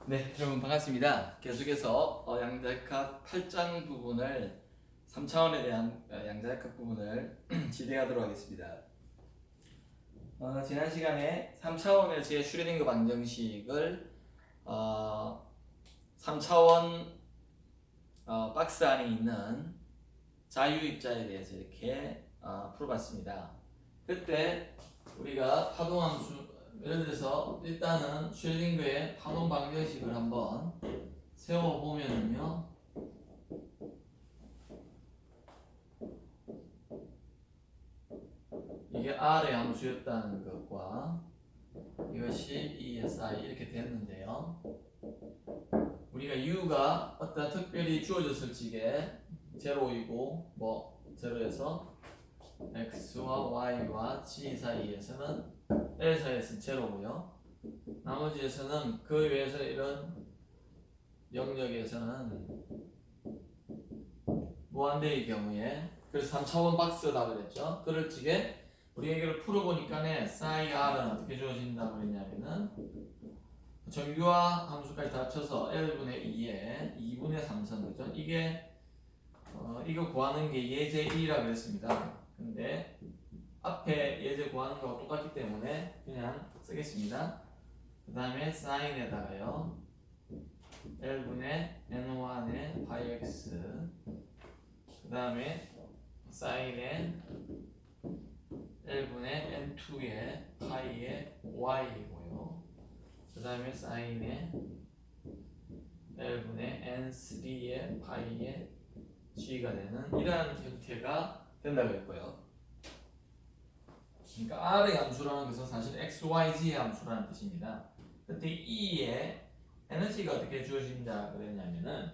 네, 여러분 반갑습니다. 계속해서 양자역학 8장 부분을 3차원에 대한 양자역학 부분을 진행하도록 하겠습니다. 지난 시간에 3차원의 제 슈레딩거 방정식을 3차원 박스 안에 있는 자유입자에 대해서 이렇게 풀어봤습니다. 그때 우리가 파동함수 예를 들어서 일단은 슈레딩거의 파동 방정식을 한번 세워보면은요, 이게 R의 함수였다는 것과 이것이 ESI 이렇게 됐는데요, 우리가 U가 어떤 특별히 주어졌을 적에 제로이고 뭐 제로에서 X와 Y와 G 사이에서는 L 사이에서는 제로고요, 나머지에서는 그 외에서 이런 영역에서는 무한대의 경우에, 그래서 3차원 박스다 그랬죠. 그럴 적에 우리가 이걸 풀어보니까 사이 R은 어떻게 주어진다고 그랬냐면은 정규화 함수까지 다 합쳐서 L분의 2에 2분의 3선, 그죠? 이게 이거 구하는 게 예제 1이라고 그랬습니다. 근데 앞에 예제 구하는 거하고 똑같기 때문에 그냥 쓰겠습니다. 그 다음에 사인에다가요 L분의 N1의 파이 X, 그 다음에 사인에 L분의 N2의 파이의 Y이고요, 그 다음에 사인에 L분의 N3의 파이의 G가 되는 이러한 형태가 된다고 했고요. 그러니까 R의 함수라는 것은 사실 X, Y, Z의 함수라는 뜻입니다. 그때 E의 에너지가 어떻게 주어진다 그랬냐면은,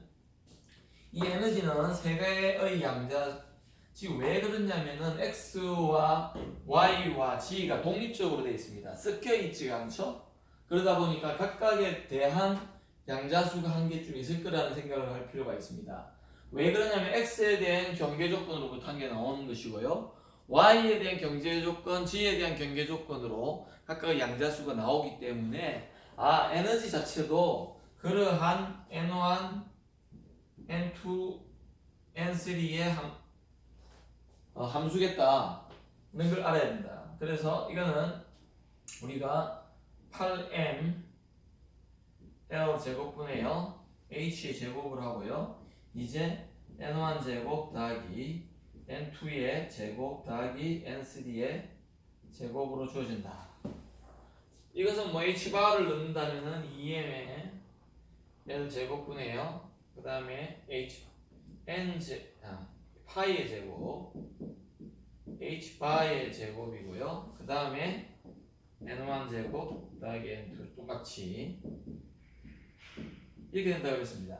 이 에너지는 세 개의 양자, 지금 왜 그러냐면은 X와 Y와 G가 독립적으로 되어 있습니다. 섞여 있지가 않죠. 그러다 보니까 각각에 대한 양자수가 한 개쯤 있을 거라는 생각을 할 필요가 있습니다. 왜 그러냐면 X에 대한 경계 조건으로부터 한 개 나오는 것이고요, Y에 대한 경계 조건, G에 대한 경계 조건으로 각각 양자수가 나오기 때문에 에너지 자체도 그러한 N1, N2, N3의 함수겠다 는 걸 알아야 된다. 그래서 이거는 우리가 8m L 제곱분에요 H의 제곱을 하고요, 이제 N1 제곱 더하기 N2의 제곱 더하기 N3의 제곱으로 주어진다. 이것은 뭐 H바를 넣는다면은 2m의 L 제곱분에요, 그 다음에 파이의 제곱 H 바의 제곱이고요, 그 다음에 N1 제곱 더하기 N2 똑같이 이렇게 된다고 했습니다.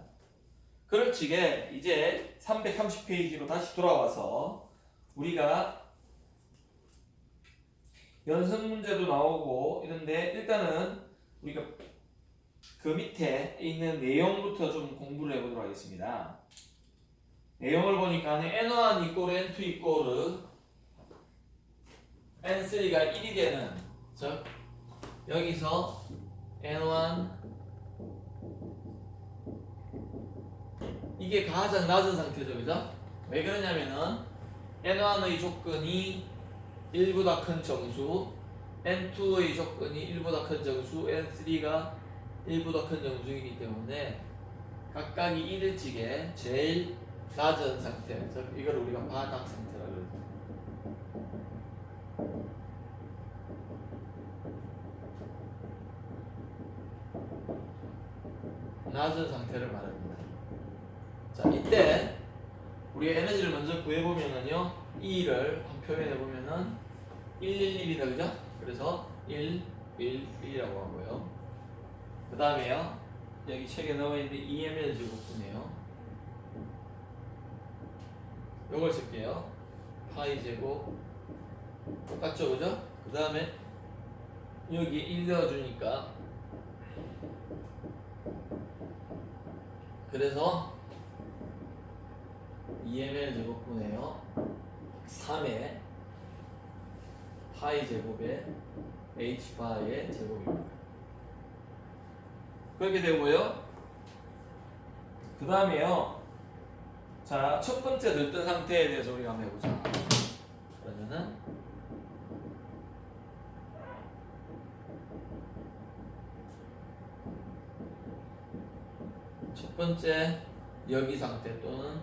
그럴 적에 이제 330페이지로 다시 돌아와서 우리가 연습 문제도 나오고 이런데, 일단은 우리가 그 밑에 있는 내용부터 좀 공부를 해보도록 하겠습니다. 내용을 보니까 N1 이꼬르 N2 이꼬르 N3가 1이 되는, 즉 여기서 N1 이게 가장 낮은 상태죠, 그죠? 왜 그러냐면은 N1의 조건이 1보다 큰 정수, N2의 조건이 1보다 큰 정수, N3가 1보다 큰 정수이기 때문에 각각이 1일 적에 제일 낮은 상태, 즉 이걸 우리가 바닥 상태라고 그러죠. 낮은 상태를 말합니다. 자, 이때 우리가 에너지를 먼저 구해보면은요, E를 표현해보면은 111이다, 그죠? 그래서 1, 1, 1이라고 하고요. 그 다음에요, 여기 책에 나와있는 EML 제곱분이에요. 요걸 쓸게요. 파이 제곱 똑같죠, 그죠? 그 다음에 여기 1 넣어주니까, 그래서 EML 제곱분이에요. 3의 파이 제곱에 H 바의 제곱입니다. 그렇게 되고요. 그 다음에요. 자, 첫 번째 들뜬 상태에 대해서 우리가 한번 해보자. 그러면은 첫 번째 여기 상태 또는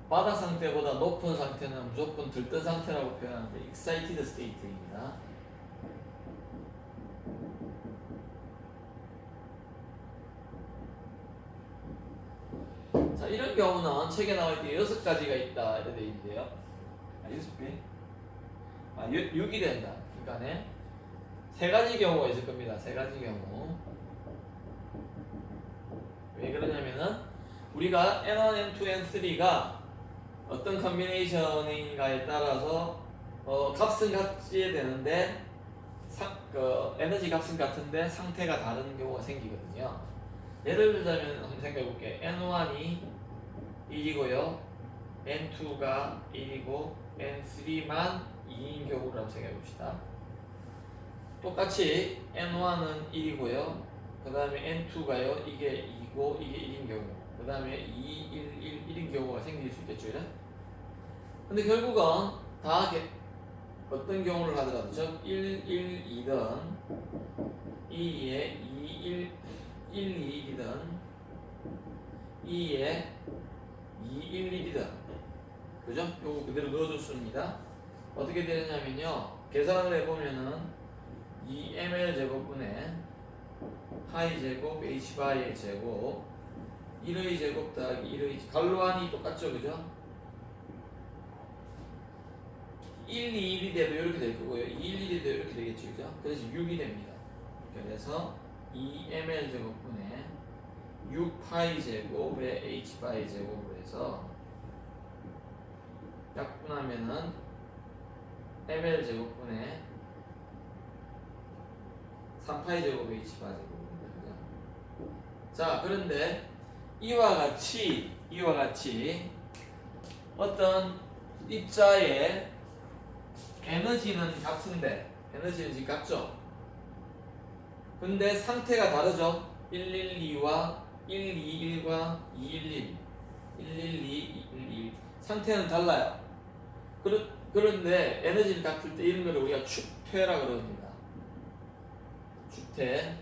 바닥 상태보다 높은 상태는 무조건 들뜬 상태라고 표현하는데 excited state입니다. 자, 이런 경우는 책에 나와 있는 6가지가 있다 이렇게 되어 있는데요. 6개? 6이 된다. 그러니까 3가지 경우가 있을 겁니다. 3가지 경우. 왜 그러냐면은 우리가 N1, N2, N3가 어떤 컨비네이션인가에 따라서 값은 같이 되는데 에너지 값은 같은데 상태가 다른 경우가 생기거든요. 예를 들자면 한번 생각해 볼게요. N1이 1이고요. N2가 1이고 N3만 2인 경우를 한번 생각해 봅시다. 똑같이 N1은 1이고요. 그 다음에 N2가요. 이게 2고 이게 1인 경우. 그 다음에 2, 1, 1인 경우가 생길 수 있겠죠. 그래? 근데 결국은 다 어떤 경우를 하더라도 즉 1, 1, 2든 2에 2, 1, 2, 1이든 2에 2, 1, 1이든 그죠? 요거 그대로 넣어줬습니다. 어떻게 되느냐면요. 계산을 해보면은 2ml 제곱분의 파이 제곱 h 바의 제곱 1의 제곱 더하기 1의 갈로 안이 똑같죠, 그죠? 1, 2, 1이 돼도 이렇게 될 거고요. 2, 1, 1이 돼도 이렇게 되겠죠, 그죠? 그래서 6이 됩니다. 그래서 2ml 제곱분의 6파이 제곱의 h 바의 제곱으로 해서 약분하면은 ml 제곱분의 3파이 제곱 h 바 제곱입니다. 그죠? 자, 그런데 이와 같이 어떤 입자의 에너지는 같은데 에너지는 지금 같죠? 근데 상태가 다르죠? 112와 121과 211 112, 211 상태는 달라요. 그런데 에너지는 같을 때 이런 걸 우리가 축퇴라 그럽니다. 축퇴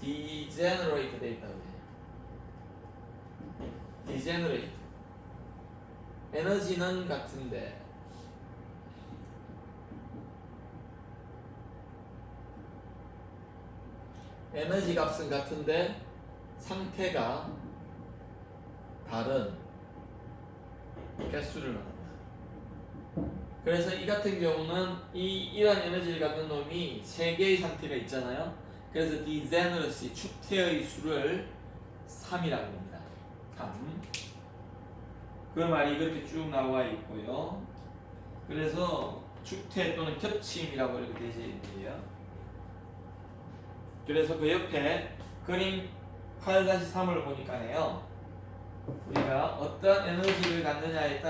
degenerate 돼 있다고 해요. degenerate 에너지는 같은데 에너지 값은 같은데 상태가 다른 개수를 말합니다. 그래서 이 같은 경우는 이러한 에너지를 갖는 놈이 3개의 상태가 있잖아요. 그래서 degeneracy 축퇴의 수를 3이라고 합니다. 3. 그 말이 그렇게 쭉 나와 있고요. 그래서 축퇴 또는 겹침이라고 이렇게 되어 있는데요. 그래서 그 옆에 그림 8-3을 보니까요. 우리가 어떠한 에너지를 갖느냐에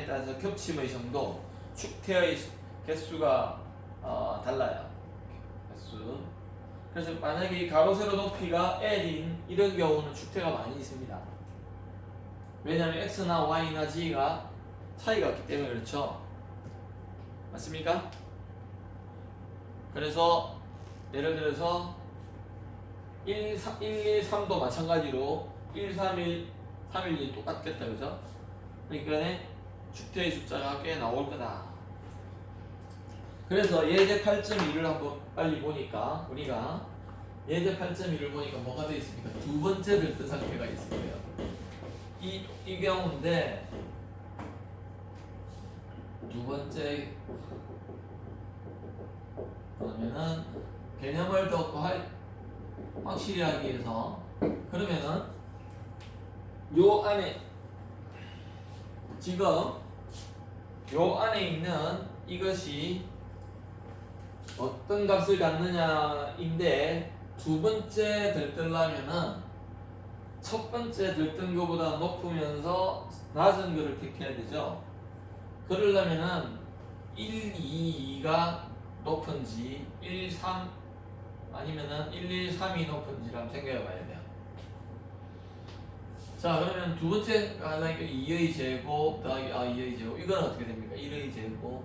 따라서 겹침의 정도, 축퇴의 개수가 달라요. 개수. 그래서 만약에 가로 세로 높이가 L인 이런 경우는 축퇴가 많이 있습니다. 왜냐하면 X나 Y나 G가 차이가 없기 때문에 그렇죠. 맞습니까? 그래서 예를 들어서 1, 3도 마찬가지로 1, 3, 1, 3, 1이 똑같겠다, 그죠? 그러니까 축퇴의 숫자가 꽤 나올 거다. 그래서 예제 8.1을 한번 빨리 보니까 우리가 예제 8.1을 보니까 뭐가 되어 있습니까? 두 번째 들뜬 상태가 있을 거예요. 이 경우인데 두 번째 그러면은 개념을 더 확실히 하기 위해서 그러면은 요 안에 지금 요 안에 있는 이것이 어떤 값을 갖느냐인데 두 번째 들뜨려면은 첫 번째 들뜬 것보다 높으면서 낮은 거를 택해야 되죠. 그러려면은 1, 2, 2가 높은지 1, 3 아니면은 1, 1, 3이 높은지를 한번 생각해 봐야 돼요. 자, 그러면 두 번째 하나니까 2의 제곱 더하기 2의 제곱 이건 어떻게 됩니까? 1의 제곱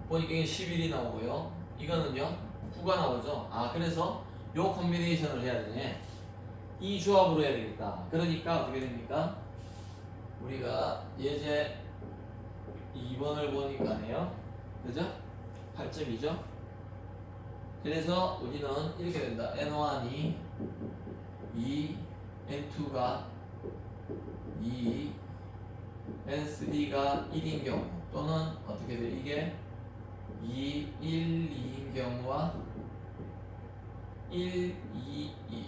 보니까 이게 11이 나오고요. 이거는요 9가 나오죠. 그래서 요 콤비네이션을 해야 되네. 이 조합으로 해야 되겠다. 그러니까 어떻게 됩니까? 우리가 예제 2번을 보니까네요. 그죠? 8점이죠? 그래서 우리는 이렇게 된다. N1이 2, N2가 2, N3가 1인 경우 또는 어떻게 돼? 이게 2, 1, 2인 경우와 1, 2, 2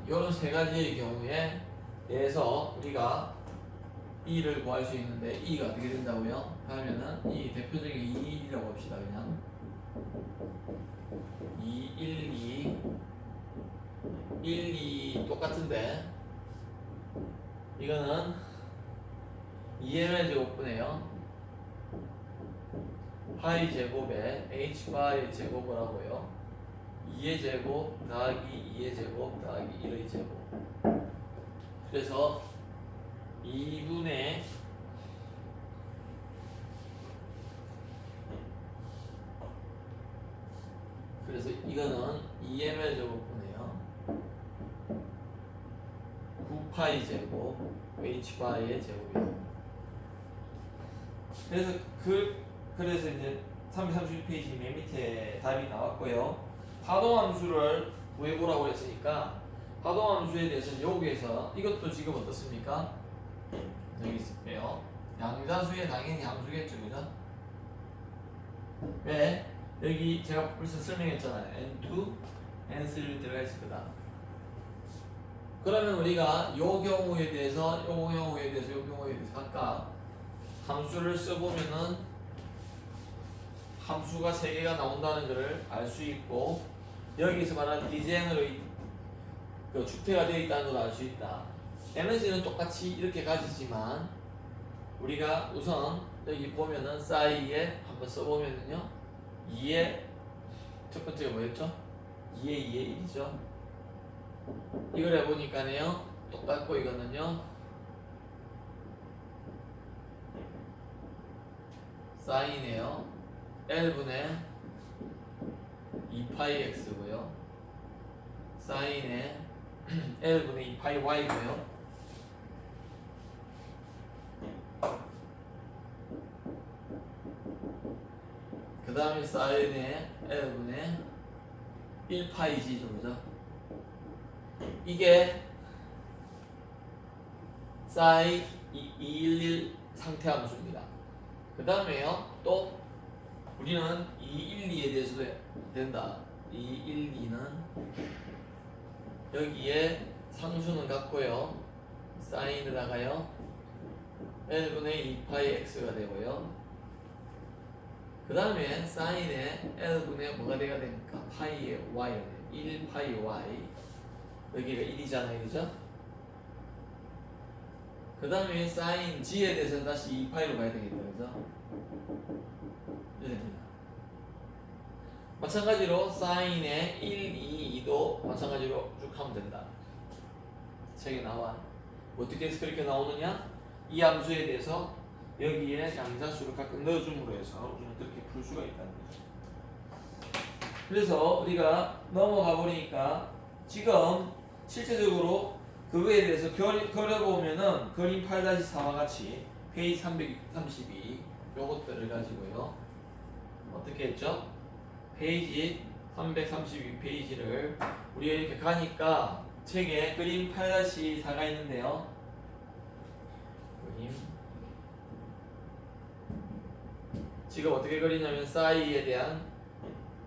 이런 세 가지의 경우에 대해서 우리가 E를 구할 수 있는데 E가 어떻게 된다고요? 그러면은 이 대표적인 2, 1이라고 합시다. 그냥 2, 1, 2 1, 2 똑같은데 이거는 2m의 제곱분이에요. 파이 제곱에 h바의 제곱을 하고요. 2의 제곱 더하기 2의 제곱 더하기 1의 제곱. 그래서 2분의 그래서 이거는 2m의 제곱분이에요. 9파이 제곱 h바의 제곱이에요. 그래서 이제 331페이지 맨 밑에 답이 나왔고요. 파동함수를 구해보라고 했으니까 파동함수에 대해서는 여기에서 이것도 지금 어떻습니까? 여기 있을게요. 양자수에 당연히 함수겠죠, 그죠? 왜? 여기 제가 벌써 설명했잖아요. N2, N3를 들어가 있을 거다. 그러면 우리가 요 경우에 대해서, 요 경우에 대해서, 요 경우에 대해서 각각 함수를 써보면은 함수가 3개가 나온다는 것을 알 수 있고 여기서 말하는 디제너의 그 주태가 되어 있다는 걸 알 수 있다. 에너지는 똑같이 이렇게 가지지만 우리가 우선 여기 보면은 사이에 한번 써보면은요 2의 첫 번째가 뭐였죠? 2의 2의 1이죠. 이걸 해보니까요 똑같고 이거는요 사인이에요. L분의 2파이 X고요. 사인의 L분의 2파이 Y고요. 그 다음에 사인의 L분의 1파이 G죠. 그죠? 이게 사인 211 상태 함수입니다. 그 다음에요 또 우리는 212에 대해서도 된다. 212는 여기에 상수는 같고요 사인에다가요 L분의 2파이 X가 되고요 그 다음에 사인에 L분의 뭐가 돼야 됩니까? 파이의 Y가 돼요. 1파이 Y 여기가 1이잖아요. 그죠? 그 다음에 사인 G에 대해서는 다시 2파이로 가야 되겠다. 그죠? 이렇습니다. 마찬가지로 사인의 1, 2, 2도 마찬가지로 쭉 하면 된다. 책에 나와. 어떻게 해서 그렇게 나오느냐? 이 함수에 대해서 여기에 양자수를 가끔 넣어줌으로 해서 우리는 그렇게 풀 수가 있다는 거죠. 그래서 우리가 넘어가 보니까 지금 실제적으로 그거에 대해서 그려보면은 그림 8-4와 같이 페이지 332 요것들을 가지고요 어떻게 했죠? 페이지 332페이지를 우리가 이렇게 가니까 책에 그림 8-4가 있는데요 그림 지금 어떻게 그리냐면 사이에 대한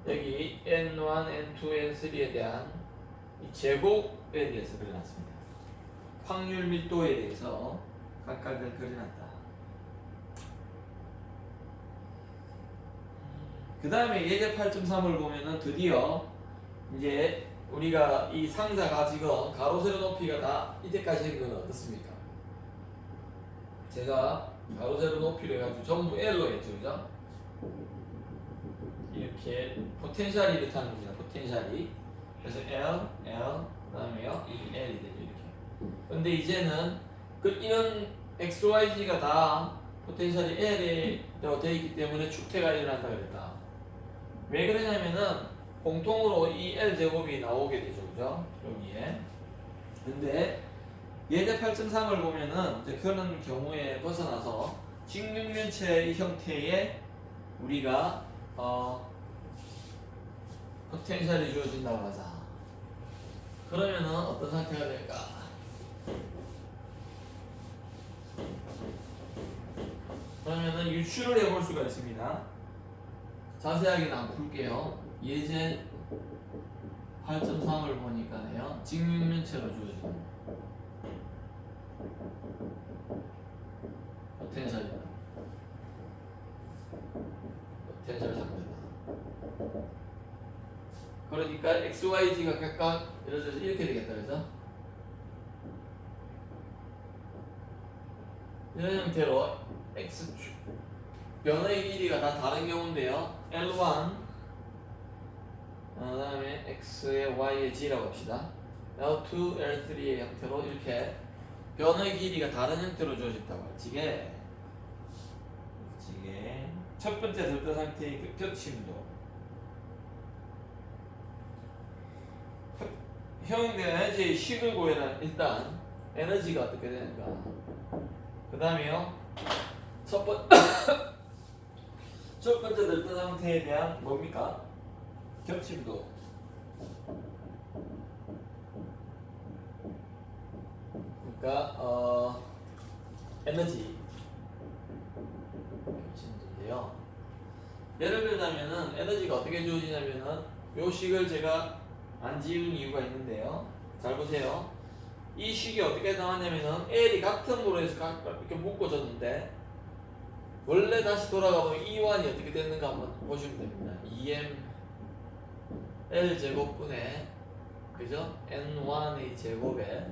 여기 N1, N2, N3에 대한 이 제곱에 대해서 그려놨습니다. 확률 밀도에 대해서 각각을 그려놨다. 그 다음에 예제 8.3을 보면은 드디어 이제 우리가 이 상자 가지고 가로 세로 높이가 다 이때까지 한 건 어떻습니까? 제가 가로 세로 높이를 해가지고 전부 L로 했죠, 그죠? 이렇게 포텐셜이 이렇게 하는 겁니다. 포텐셜이. 그래서 L, 그다음에요 이 L이 되죠 이렇게. 근데 이제는 이런 X, Y, Z가 다 포텐셜이 L이라고 되어 있기 때문에 축태가 일어난다 그랬다. 왜 그러냐면은 공통으로 이 L 제곱이 나오게 되죠, 그죠? 여기에. 근데 예제 8.3을 보면은 이제 그런 경우에 벗어나서 직육면체의 형태의 우리가 포텐셜이 주어진다고 하자. 그러면은 어떤 상태가 될까? 그러면은 유추를 해볼 수가 있습니다. 자세하게는 안 풀게요. 예제 8.3을 보니까요. 직육면체로 주어지는 포텐셜이다. 포텐셜 상태다. 그러니까 x, y, z가 각각 예를 들어서 이렇게 되겠다, 그죠? 이런 형태로 x축 변의 길이가 다 다른 경우인데요. L1 그 다음에 x의 y의 g라고 합시다. L2, L3의 형태로 이렇게 변의 길이가 다른 형태로 주어졌다고 지게 첫 번째 델타 상태의 그 겹침도 형용된 에너지의 식을 구해라. 일단 에너지가 어떻게 되는가. 그 다음에요 첫 번째 델타 상태에 대한 뭡니까? 겹침도. 그러니까 에너지 겹침도인데요. 예를 들자면은 에너지가 어떻게 주어지냐면은 요 식을 제가 안 지운 이유가 있는데요. 잘 보세요. 이 식이 어떻게 나왔냐면은 L이 같은 거로 해서 이렇게 묶어졌는데 원래 다시 돌아가보면 E1이 어떻게 됐는가 한번 보시면 됩니다. 2m L 제곱분의 그죠? N1의 제곱에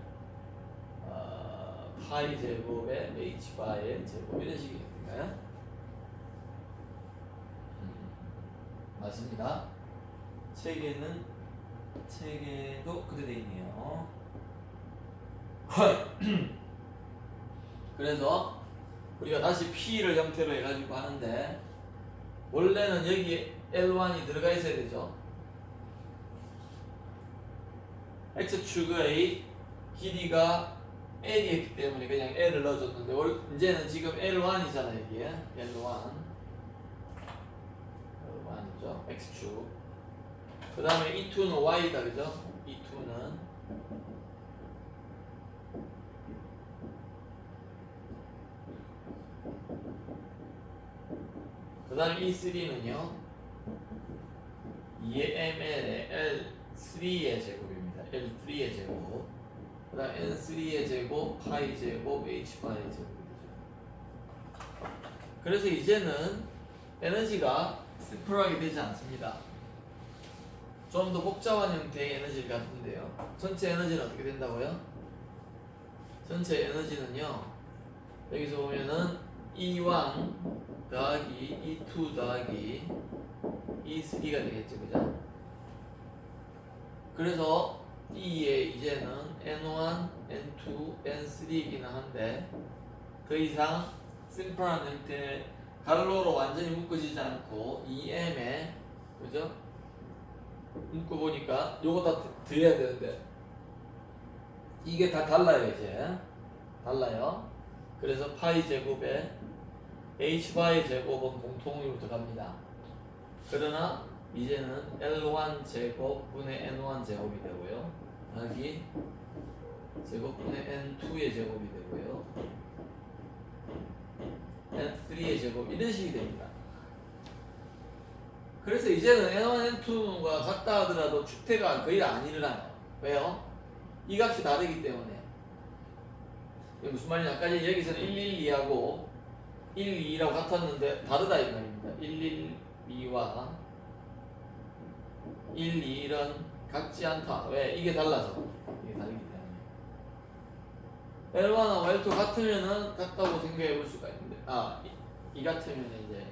파이 제곱에 H 바의 제곱 이런 식이 될까요? 맞습니다. 책에도 그렇게 돼 있네요. 그래서 우리가 다시 P를 형태로 해가지고 하는데 원래는 여기 L1이 들어가 있어야 되죠. X축의 길이가 L이었기 때문에 그냥 L을 넣어줬는데 이제는 지금 L1이잖아 여기에 L1이죠. X축. 그 다음에 E2는 Y다 그죠? E2는 그 다음에 E3는요 2mL의 L3의 제곱입니다. L3의 제곱. 그 다음 N3의 제곱, 파이 제곱, H 파이 제곱이 되죠. 그래서 이제는 에너지가 심플하게 되지 않습니다. 좀 더 복잡한 형태의 에너지 같은데요. 전체 에너지는 어떻게 된다고요? 전체 에너지는요 여기서 보면은 E1 더하기 E2 더하기 E3가 되겠죠, 그죠? 그래서 E에 이제는 N1, N2, N3이기는 한데 더 이상 심플한 형태 가로로 완전히 묶어지지 않고 EM에 그죠? 묶어보니까 요거 다 드려야 되는데 이게 다 달라요 이제 달라요. 그래서 파이 제곱에 H 바이 제곱은 공통으로 들어갑니다. 그러나 이제는 L1 제곱분의 N1 제곱이 되고요. 여기 제곱분의 N2의 제곱이 되고요. N3의 제곱 이런 식이 됩니다. 그래서 이제는 N1, N2가 같다 하더라도 축태가 거의 안 일어나요. 왜요? 이 값이 다르기 때문에. 이게 무슨 말이냐? 아까 여기서는 112하고 122라고 같았는데 다르다 이 말입니다. 112와 121은 같지 않다. 왜? 이게 달라서. 이게 다르기 때문에. L1하고 L2 같으면은 같다고 생각해 볼 수가 있는데 이 같으면 이제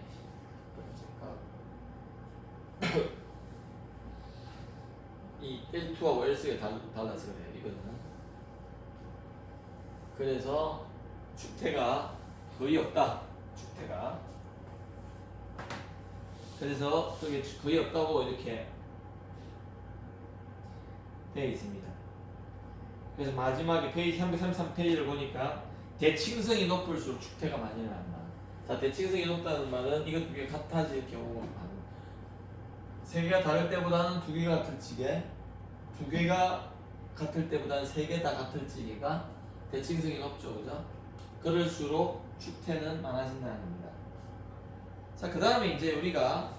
L2하고 L3가 달라서 그래요. 이거는. 그래서 축태가 거의 없다. 축태가. 그래서 그게 거의 없다고 이렇게 되어 있습니다. 그래서 마지막에 페이지 333페이지를 보니까 대칭성이 높을수록 축태가 많이 일어난다. 자, 대칭성이 높다는 말은 이것 두 개 같아질 경우가 많은. 세 개가 다를 때보다는 두 개가 같을 지게, 두 개가 같을 때보다는 세 개 다 같을 지게가 대칭성이 높죠, 그죠? 그럴수록 축태는 많아진다는 겁니다. 자, 그 다음에 이제 우리가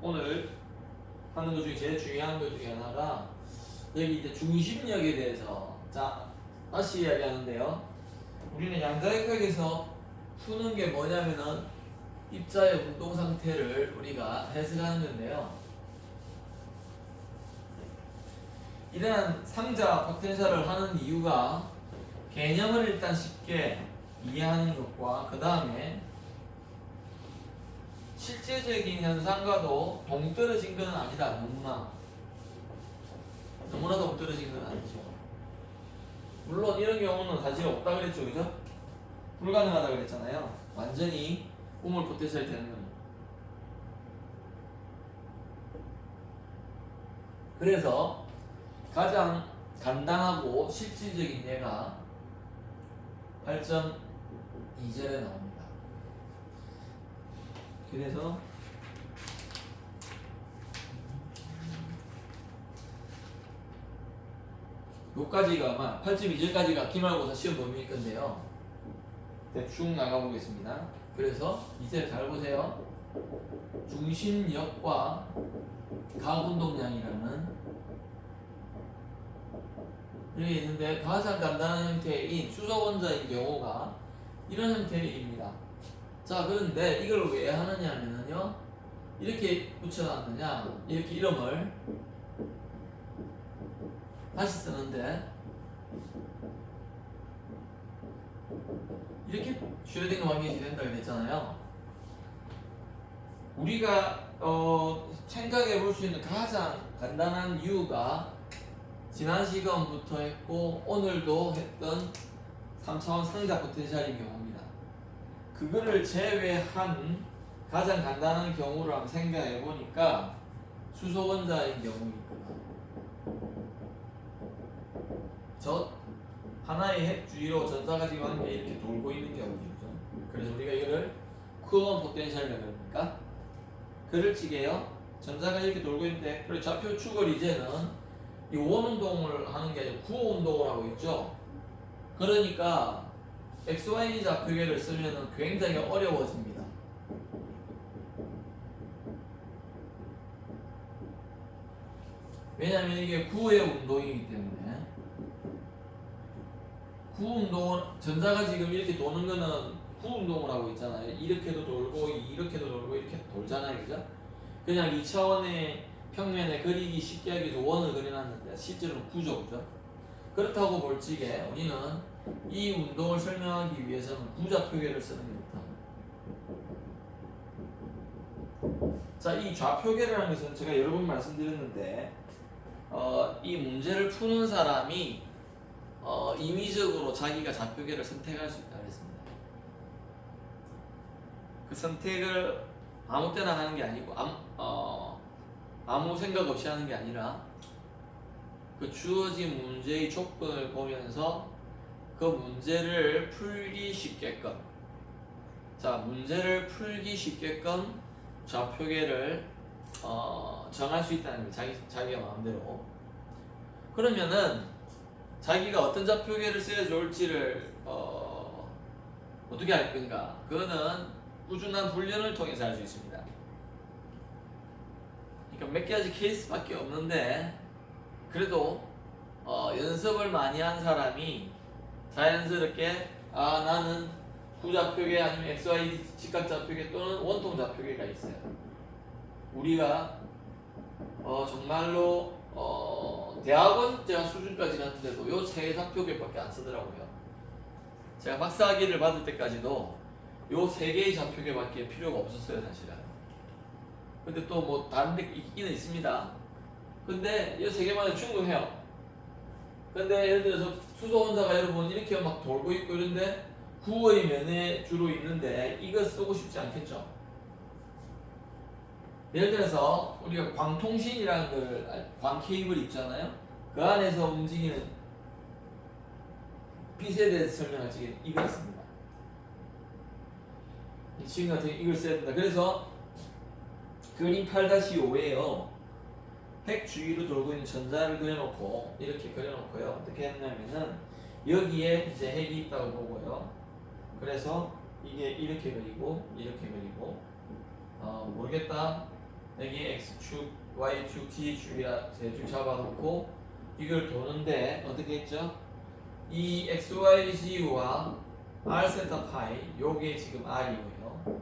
오늘 하는 것 중에 제일 중요한 것 중에 하나가 여기 이제 중심력에 대해서 자 다시 이야기하는데요. 우리는 양자역학에서 푸는 게 뭐냐면은 입자의 운동 상태를 우리가 해석하는 건데요. 이러한 상자 포텐셜을 하는 이유가 개념을 일단 쉽게 이해하는 것과 그 다음에 실제적인 현상과도 동떨어진 건 아니다. 너무나 동떨어진 건 아니죠. 물론 이런 경우는 사실 없다 그랬죠, 그죠? 불가능하다 그랬잖아요. 완전히 우물 포텐셜이 되는 건. 그래서 가장 간단하고 실질적인 예가 8.2절에 나옵니다. 그래서 요까지가 아마 8.2절까지가 기말고사 시험 범위일 건데요. 대충 나가보겠습니다. 그래서 이제 잘 보세요. 중심력과 각운동량이라는 이게 있는데 가장 간단한 형태인 수소원자인 경우가 이런 형태입니다. 자, 그런데 이걸 왜 하느냐면요, 이렇게 붙여놨느냐, 이렇게 이름을 다시 쓰는데 이렇게 슈레딩거 방정식이 된다고 했잖아요. 우리가 생각해 볼 수 있는 가장 간단한 이유가 지난 시간부터 했고 오늘도 했던 3차원 상자 포텐셜인 경우입니다. 그거를 제외한 가장 간단한 경우를 한번 생각해 보니까 수소 원자인 경우입니다. 하나의 핵 주위로 전자가 지금 한 개 이렇게 돌고 있는 경우죠. 그래서 우리가 이거를 쿠론 포텐셜이라고 합니까? 그를 치게요. 전자가 이렇게 돌고 있는데, 그리고 좌표 축을 이제는 이 원운동을 하는 게 아니라 구운동을 하고 있죠. 그러니까 XY 좌표계를 쓰면 굉장히 어려워집니다. 왜냐하면 이게 구의 운동이기 때문에. 구운동을, 전자가 지금 이렇게 도는 거는 구운동을 하고 있잖아요. 이렇게도 돌고 이렇게도 돌고 이렇게 돌잖아요, 그죠? 그냥 2차원의 평면에 그리기 쉽게 하기 위해서 원을 그려놨는데 실제로는 구죠, 그죠? 그렇다고 볼 적에 우리는 이 운동을 설명하기 위해서는 구좌표계를 쓰는 게 좋다. 자, 이 좌표계라는 것은 제가 여러 번 말씀드렸는데 이 문제를 푸는 사람이 임의적으로 자기가 좌표계를 선택할 수 있다고 했습니다. 그 선택을 아무 때나 하는 게 아니고 아무 생각 없이 하는 게 아니라 그 주어진 문제의 조건을 보면서 그 문제를 풀기 쉽게끔, 자, 문제를 풀기 쉽게끔 좌표계를 정할 수 있다는 거예요. 자기가 마음대로. 그러면은 자기가 어떤 좌표계를 써야 좋을지를 어떻게 할 건가? 그거는 꾸준한 훈련을 통해서 할 수 있습니다. 그러니까 몇 가지 케이스밖에 없는데 그래도 연습을 많이 한 사람이 자연스럽게 나는 구좌표계 아니면 XY 직각좌표계 또는 원통좌표계가 있어요. 우리가 정말로 대학원 제가 수준까지 갔는데도 요 세 좌표계밖에 안 쓰더라고요. 제가 박사학위를 받을 때까지도 요 세 개의 좌표계밖에 필요가 없었어요, 사실은. 근데 또 뭐 다른 데 있기는 있습니다. 근데 이 세 개만에 충분해요. 근데 예를 들어서 수소 혼자가 여러분 이렇게 막 돌고 있고 이런데 9의 면에 주로 있는데 이거 쓰고 싶지 않겠죠? 예를 들어서 우리가 광통신이라는 광 케이블 있잖아요. 그 안에서 움직이는 빛에 대해서 설명할 적에 이거 있습니다. 지금 같은 이걸 써야 된다. 그래서 그림 8-5에요. 핵 주위로 돌고 있는 전자를 그려놓고 이렇게 그려놓고요. 어떻게 했냐면은 여기에 이제 핵이 있다고 보고요. 그래서 이게 이렇게 그리고 이렇게 그리고 모르겠다. 여기 x축, y축, z축이라 세 줄 잡아놓고 이걸 도는데 어떻게 했죠? 이 x, y, z와 r 세타 파이 요게 지금 r이고요.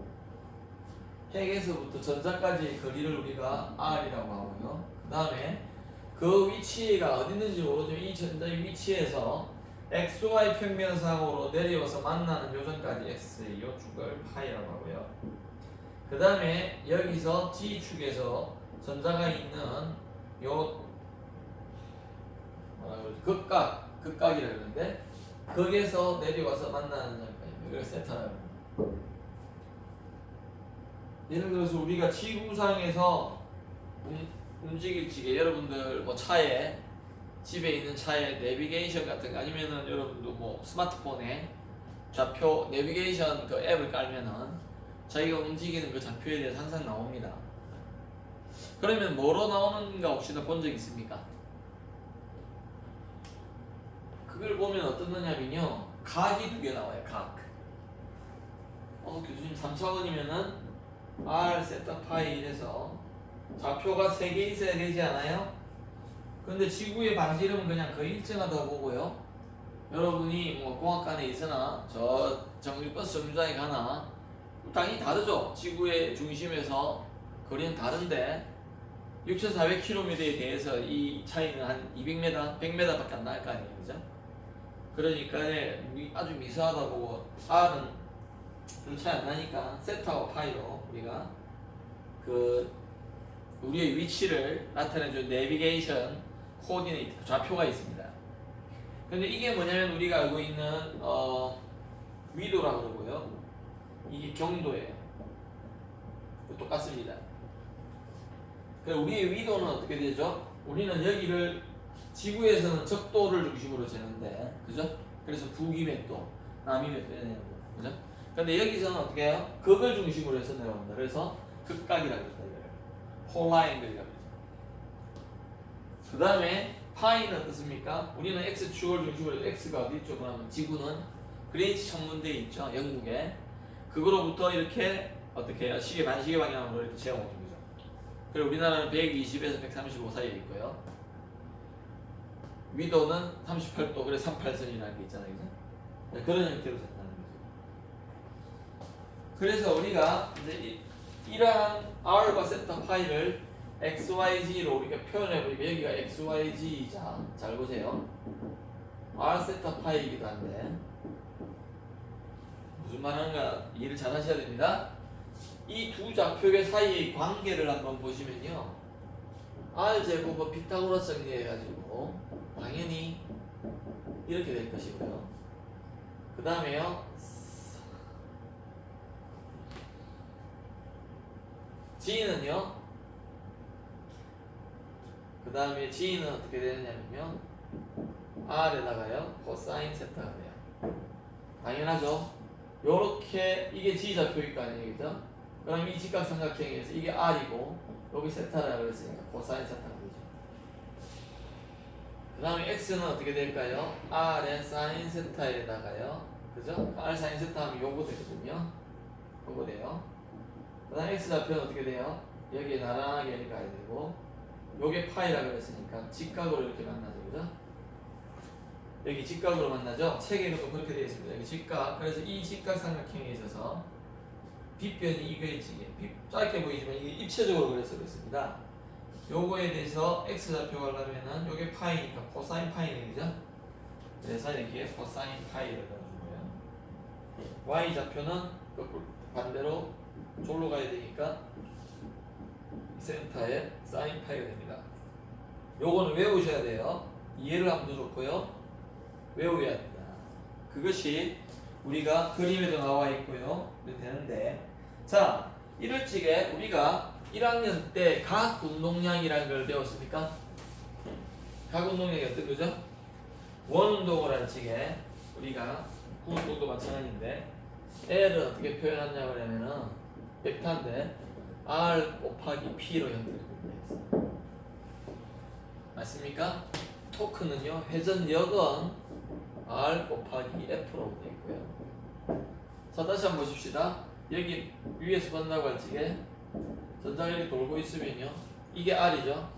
핵에서부터 전자까지의 거리를 우리가 r이라고 하고요. 그 다음에 그 위치가 어디 있는지 모르지만 이 전자의 위치에서 xy 평면상으로 내려와서 만나는 요점까지 x의 요 축을 파이라고 하고요. 그 다음에 여기서 g축에서 전자가 있는 요 뭐라 그러지? 극각이라 그러는데 거기에서 내려와서 만나는 점까지 이걸 세타라고 합니다. 예를 들어서 우리가 지구상에서 움직일 적에 여러분들 뭐 차에 집에 있는 차에 내비게이션 같은 거 아니면은 여러분도 뭐 스마트폰에 좌표 내비게이션 그 앱을 깔면은 자기가 움직이는 그 좌표에 대해서 항상 나옵니다. 그러면 뭐로 나오는가 혹시나 본 적 있습니까? 그걸 보면 어떤 거냐면요. 각이 두 개 나와요. 각. 교수님 3차원이면은 r 세타 파이 이래서 좌표가 3개 있어야 되지 않아요? 근데 지구의 반지름은 그냥 거의 일정하다고 보고요. 여러분이 뭐 공학관에 있으나 저 정규버스 정류장에 가나 당연히 다르죠. 지구의 중심에서 거리는 다른데 6,400km에 대해서 이 차이는 한 200m, 100m밖에 안 나을 거 아니에요. 그죠? 그러니까 아주 미세하다고 R은 별 차이 안 나니까 세타와 파이로 우리가 그 우리의 위치를 나타내준 내비게이션 코디네이트 좌표가 있습니다. 근데 이게 뭐냐면 우리가 알고 있는 위도라고 그러고요. 이게 경도예요. 똑같습니다. 그래서 우리의 위도는 어떻게 되죠? 우리는 여기를 지구에서는 적도를 중심으로 재는데, 그죠? 그래서 북이 몇 도, 남이 몇 도 이런 거, 그죠? 근데 여기서는 어떻게 해요? 극을 중심으로 해서 내려온다. 그래서 극각이라고 합니다. 폴라인글이라고 하죠. 그 다음에 파이는 어떻습니까? 우리는 x축을 중심으로 해서 x가 어디 있죠? 그러면 지구는 그린치 천문대에 있죠. 영국에. 그거로부터 이렇게 어떻게 해요? 반시계 방향으로 이렇게 재어오는 거죠. 그리고 우리나라는 120에서 135 사이에 있고요. 위도는 38도, 그래서 38선이라는 게 있잖아요. 그죠? 네, 그런 형태로 생각하는 거죠. 그래서 우리가 이제 이러한 R과 세타 파이를 XYZ로 우리가 표현해보니까 여기가 XYZ이자, 잘 보세요. R 세타 파이이기도 한데, 무슨 말 하는가 이해를 잘 하셔야 됩니다. 이 두 좌표의 사이의 관계를 한번 보시면요. R 제곱은 피타고라스 정리해가지고 당연히 이렇게 될 것이고요. 그 다음에요. G는요. 그 다음에 G는 어떻게 되느냐면요. R에다가요. 코사인 세타가 돼요. 당연하죠. 요렇게 이게 G 좌표일 거 아니에요. 그죠? 그럼 이 직각삼각형에서 이게 R이고 여기 세타라고 했으니까 코사인 세타가 되죠. 그 다음에 X는 어떻게 될까요? R의 사인 세타에다가요. 그죠? R 사인 세타 하면 요거 되거든요. 요거 돼요. 그 다음에 X 좌표는 어떻게 돼요? 여기에 나란하게 이렇게 가야 되고 요게 파이라고 했으니까 직각으로 이렇게 만나죠. 그죠? 여기 직각으로 만나죠? 책에도 그렇게 되어 있습니다. 여기 직각. 그래서 이 직각삼각형에 있어서 빗변이 이거일지게 짧게 보이지만 이게 입체적으로 그래서 그렇습니다. 요거에 대해서 x 좌표가 하려면은 요게 파이니까 코사인 파이는 그죠? 그래서 이렇게 코사인 파이를 넣어주고요. y 좌표는 거꾸로 반대로 졸로 가야 되니까 센터에 사인 파이가 됩니다. 요거는 외우셔야 돼요. 이해를 하면 더 좋고요. 외워야 된다. 그것이 우리가 그림에도 나와 있고요. 이렇게 되는데, 자, 이럴 적에 우리가 1학년 때 각 운동량이라는 걸 배웠습니까? 각 운동량이 어떤 거죠? 원운동을 할 적에 우리가 구운동도 마찬가지인데 L은 어떻게 표현하냐고 하면은 벡터인데 R 곱하기 P로 형태를 맞습니까? 토크는요, 회전력은 R 곱하기 F로 되어 있고요. 자, 다시 한번 보십시다. 여기 위에서 본다고 할 적에 전자력이 돌고 있으면요, 이게 R이죠.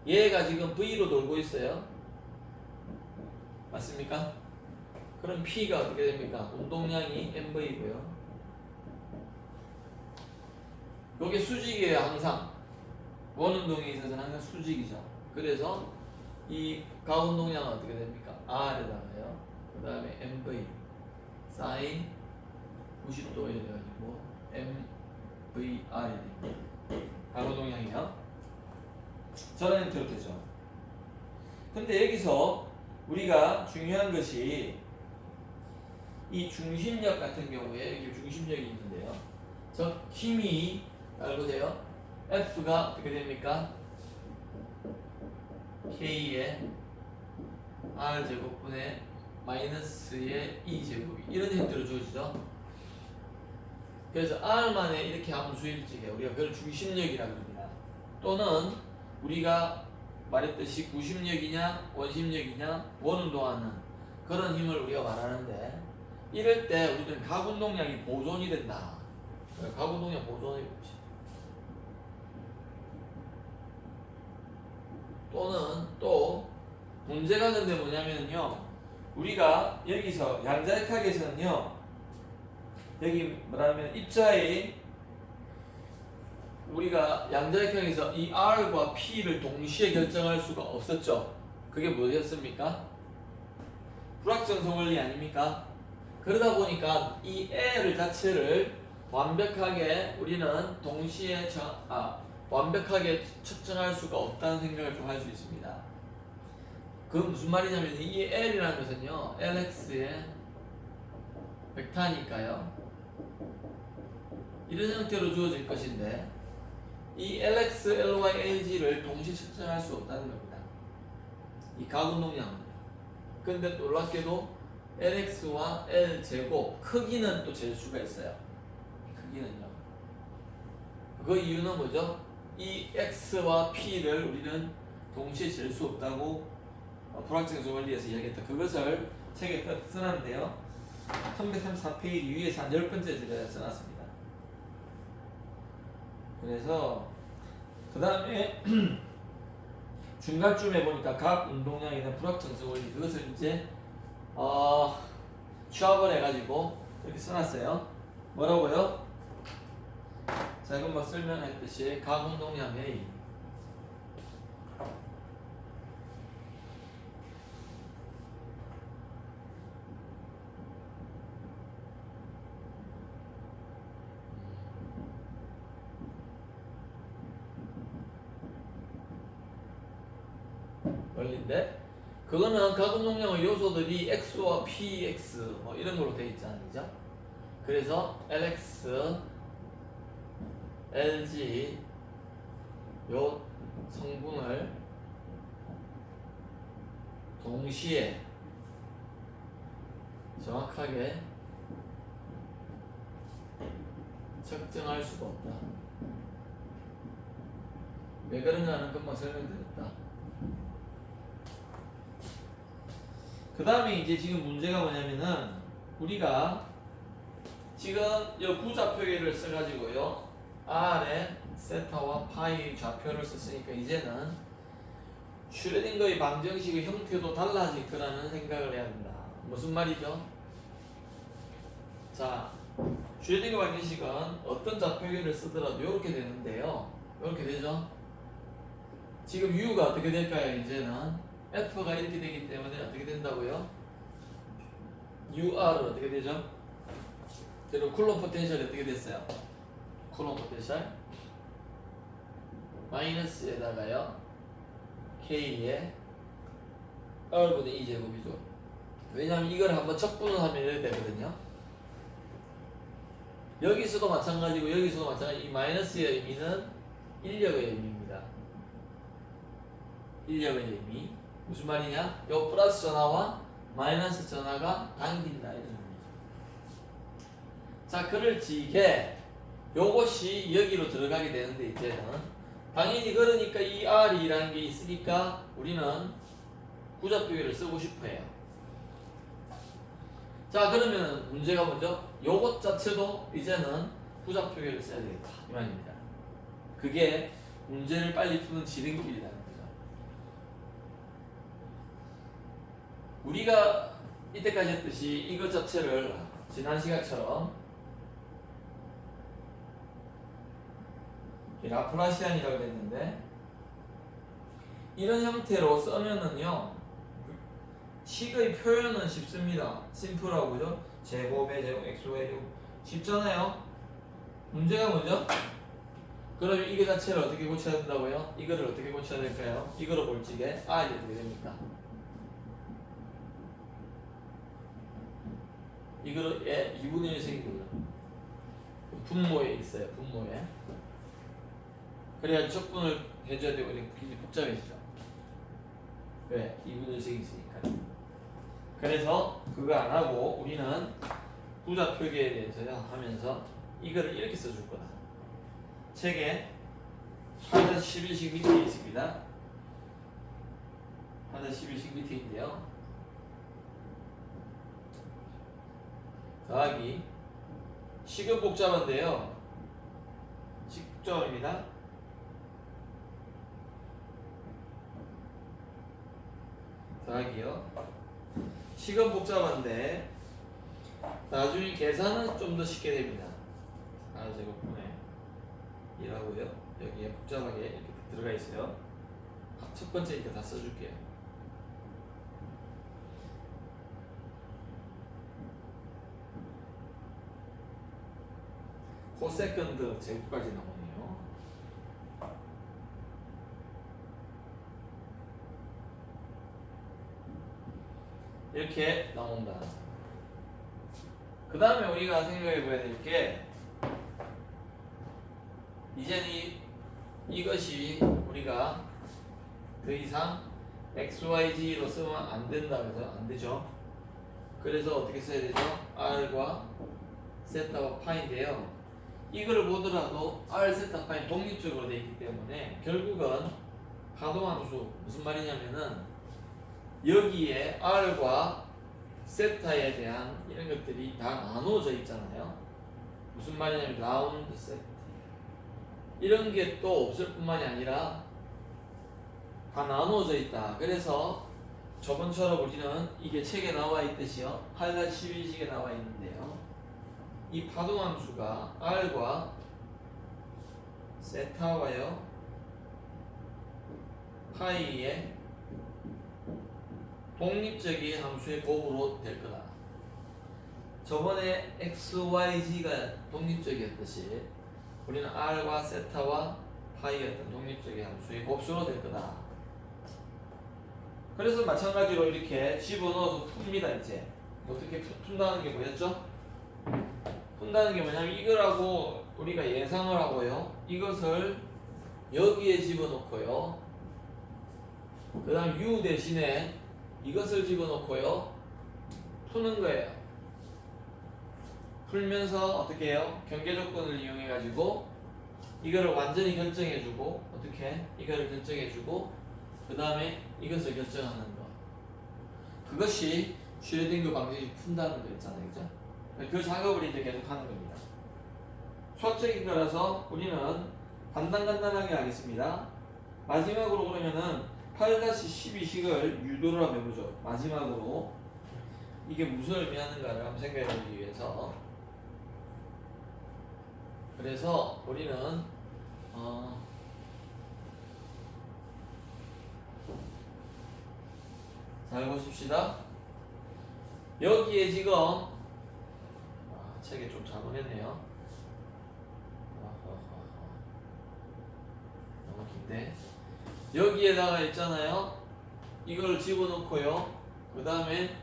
얘가 지금 V로 돌고 있어요. 맞습니까? 그럼 P가 어떻게 됩니까? 운동량이 MV고요. 이게 수직이에요. 항상 원운동에 있어서는 항상 수직이죠. 그래서 이 가운동량은 어떻게 됩니까? R에다가요. 그 다음에 MV sin 90도에 돼가지고 MVR이 됩니다. 가운동량이요. 저는 이렇게 되죠. 근데 여기서 우리가 중요한 것이 이 중심력 같은 경우에 여기 중심력이 있는데요. 저 힘이 잘 보세요. F가 어떻게 됩니까? K의 R제곱분의 마이너스의 E제곱이 이런 형태로 주어지죠. 그래서 R만의 이렇게 함수일 적에 우리가 그걸 중심력이라고 합니다. 또는 우리가 말했듯이 구심력이냐 원심력이냐 원운동하는 그런 힘을 우리가 말하는데, 이럴 때 우리는 각운동량이 보존이 된다. 각운동량 보존이 없지. 또는 또 문제가 근데 뭐냐면요, 우리가 여기서 양자역학에서는요, 여기 뭐라면 입자의 우리가 양자역학에서 이 R과 P를 동시에 결정할 수가 없었죠. 그게 뭐였습니까? 불확정성 원리 아닙니까? 그러다 보니까 이 L 자체를 완벽하게 우리는 동시에 완벽하게 측정할 수가 없다는 생각을 좀 할 수 있습니다. 그건 무슨 말이냐면 이 L이라는 것은요, LX의 벡터니까요. 이런 형태로 주어질 것인데 이 LX, LY, LG를 동시에 측정할 수 없다는 겁니다. 이 각운동량은. 근데 놀랍게도 LX와 L제곱 크기는 또 잴 수가 있어요. 크기는요. 그 이유는 뭐죠? 이 X와 P를 우리는 동시에 잴 수 없다고 불확정성 원리에서 이야기했다. 그것을 책에 써놨는데요. 334페이지 위에서 한 10번째 줄에 써놨습니다. 그래서 그 다음에 중간쯤에 보니까 각 운동량에 불확정성 원리, 그것을 이제 취합을 해가지고 이렇게 써놨어요. 뭐라고요? 자, 이건 뭐 설명했듯이 각 운동량의 원리인데, 그거는 각 운동량의 요소들이 X와 PX 뭐 이런 걸로 되어 있잖아요. 그죠? 그래서 LX, LG 요 성분을 동시에 정확하게 측정할 수가 없다. 왜 그런가는 금방 설명드렸다. 그 다음에 이제 지금 문제가 뭐냐면은 우리가 지금 이 구좌표계를 써가지고요, R에 세타와 파이 좌표를 썼으니까 이제는 슈레딩거의 방정식의 형태도 달라질 거라는 생각을 해야 된다. 무슨 말이죠? 자, 슈레딩거 방정식은 어떤 좌표계를 쓰더라도 이렇게 되는데요. 이렇게 되죠? 지금 U가 어떻게 될까요? 이제는 F가 이렇게 되기 때문에 어떻게 된다고요? UR은 어떻게 되죠? 그리고 쿨럼 포텐셜이 어떻게 됐어요? 쿨럼 포텐셜 마이너스에다가요 K의 R분의 2제곱이죠. 왜냐하면 이걸 한번 적분을 하면 이렇게 되거든요. 여기서도 마찬가지고 여기서도 마찬가지. 이 마이너스의 의미는 인력의 의미입니다. 인력의 의미. 무슨 말이냐? 요 플러스 전화와 마이너스 전화가 당긴다 이런 의미죠. 자, 그럴지게 요것이 여기로 들어가게 되는데 이제는 당연히 그러니까 이 R이라는 게 있으니까 우리는 부자표기를 쓰고 싶어 해요. 자, 그러면 문제가 뭐죠? 요것 자체도 이제는 부자표기를 써야 되겠다 이 말입니다. 그게 문제를 빨리 푸는 지름길이라는 거죠. 우리가 이때까지 했듯이 이것 자체를 지난 시간처럼 라프라시안이라고 했는데 이런 형태로 쓰면은요 식의 표현은 쉽습니다. 심플하고 그죠? 제곱의 제곱, x의 제곱 쉽잖아요. 문제가 뭐죠? 그러면 이거 자체를 어떻게 고쳐야 된다고요? 이거를 어떻게 고쳐야 될까요? 이거로 볼지게 R이 어떻게 됩니까? 이거를 2분의 1셈이거든요. 분모에 있어요. 분모에. 그래야 적분을 해줘야 되고 굉장히 복잡해지죠. 왜? 2분의 1셈이 있으니까. 그래서 그거 안 하고 우리는 부자 표기에 대해서 하면서 이거를 이렇게 써줄 거다. 책에 8-11식 밑에 있습니다. 8-11식 밑에 있는데요. 더하기 식은 복잡한데요. 식점입니다. 더하기요. 식은 복잡한데 나중에 계산은 좀 더 쉽게 됩니다. R제곱분의 1하고요. 여기에 복잡하게 이렇게 들어가 있어요. 첫 번째니까 다 써줄게요. 코세컨드 제곱까지 나오네요. 이렇게 나온다. 그 다음에 우리가 생각해 봐야 될 게 이제는 이것이 우리가 더 이상 XYZ로 쓰면 안 된다 그래서 안 되죠. 그래서 어떻게 써야 되죠? R과 세타와 파인데요. 이거를 보더라도 R, 세타, 파인 독립적으로 되어 있기 때문에 결국은 파동함수 무슨 말이냐면은 여기에 R과 세타에 대한 이런 것들이 다 나누어져 있잖아요. 무슨 말이냐면 라운드 세트 이런 게 또 없을 뿐만이 아니라 다 나누어져 있다. 그래서 저번처럼 우리는 이게 책에 나와 있듯이요 8-12식에 나와 있는데요 이 파동함수가 R과 세타와요 파이의 독립적인 함수의 곱으로 될 거다. 저번에 XYZ가 독립적이었듯이 우리는 R과 세타와 파이의 어떤 독립적인 함수의 곱수로 될 거다. 그래서 마찬가지로 이렇게 집어넣어서 풉니다. 이제 어떻게 푼다는 게 뭐였죠? 푼다는 게 뭐냐면 이거라고 우리가 예상을 하고요 이것을 여기에 집어넣고요 그 다음 U 대신에 이것을 집어넣고요 푸는 거예요. 풀면서 어떻게 해요? 경계 조건을 이용해 가지고 이거를 완전히 결정해 주고 어떻게 이거를 결정해 주고 그 다음에 이것을 결정하는 거 그것이 슈레딩거 방식이 푼다는 거였잖아요. 그죠? 그 작업을 이제 계속 하는 겁니다. 수학적인 거라서 우리는 간단하게 하겠습니다. 마지막으로 그러면은 8-12식을 유도를 한번 해보죠. 마지막으로 이게 무슨 의미하는가를 한번 생각해 보기 위해서 그래서 우리는 잘 보십시다. 여기에 지금 책에 좀 잘못했네요. 너무 긴데 여기에다가 있잖아요. 이걸 집어넣고요. 그 다음에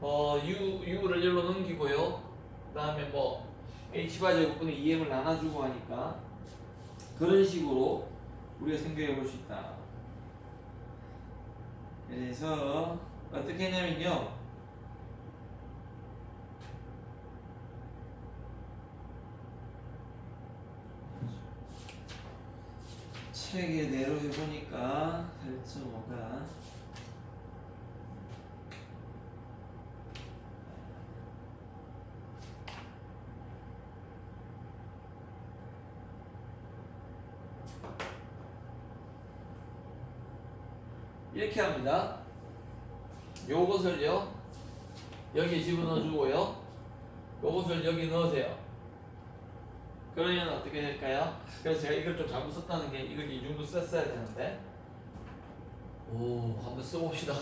U를 열로 넘기고요. 그 다음에 뭐 H바 제곱분의 2M을 나눠주고 하니까 그런 식으로 우리가 생각해 볼 수 있다. 그래서 어떻게 했냐면요. 책에 내로 해보니까 살짝 뭐가 이렇게 합니다. 요것을요 여기 집어넣어 주고요. 요것을 여기 넣으세요. 그러면 어떻게 될까요? 그래서 제가 이걸 좀 잘못 썼다는 게 이걸 이 정도 썼어야 되는데 한번 써봅시다.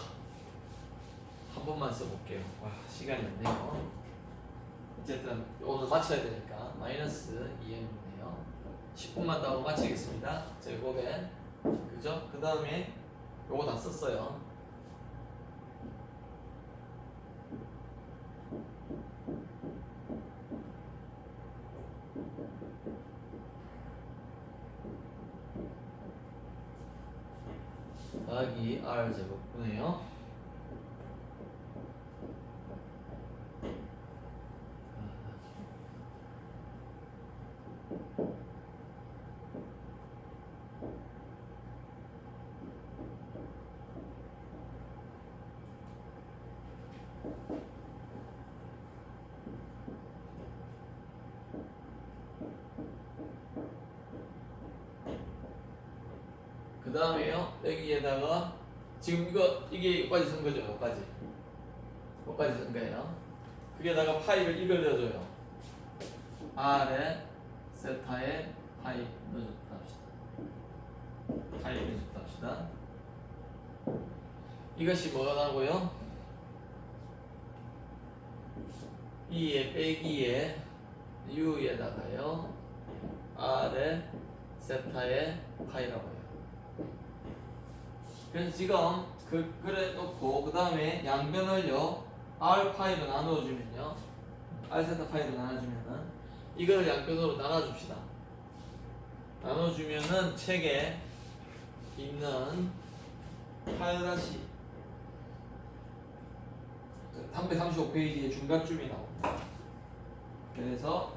한 번만 써볼게요. 와 시간이 없네요. 어쨌든 오늘 마쳐야 되니까 마이너스 2m이네요. 10분만 더 하고 마치겠습니다. 제곱에 그죠? 그 다음에 요거 다 썼어요. 더하기 R 제곱분이에요. 그 다음에요 여기에다가 지금 이게 여기까지 쓴 거죠. 여기까지 쓴 거예요. 그게다가 파이를 이걸 넣어줘요. R에 세타에 파이 넣어줬다 합시다. 파이 넣어줬다 합시다. 이것이 뭐가 나고요? 2에 빼기에 U에다가요 R에 세타에 파이라고 해요. 그래서 지금 그래 놓고 그 다음에 양변을요 R 파이로 나누어주면요 R 세타 파이로 나눠주면은 이거를 양변으로 나눠줍시다. 나눠주면은 책에 있는 335페이지의 중간쯤이 나옵니다. 그래서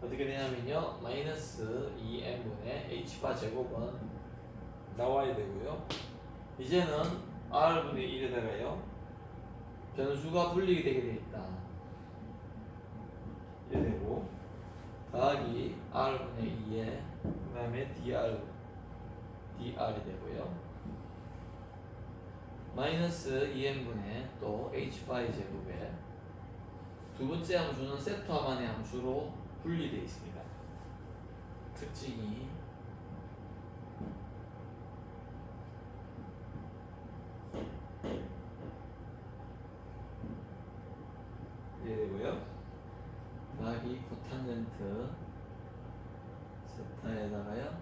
어떻게 되냐면요 마이너스 2n분의 h바 제곱은 나와야 되고요. 이제는 r분의 1에다가요 변수가 분리게 되게 되어 있다. 이래 되고 더하기 r분의 2에 그 다음에 dr이 되고요. 마이너스 2n분의 또 h바의 제곱에 두 번째 함수는 세타만의 함수로 분리되어 있습니다. 특징이 이래 되고요. 더하기 코탄젠트 세타에다가요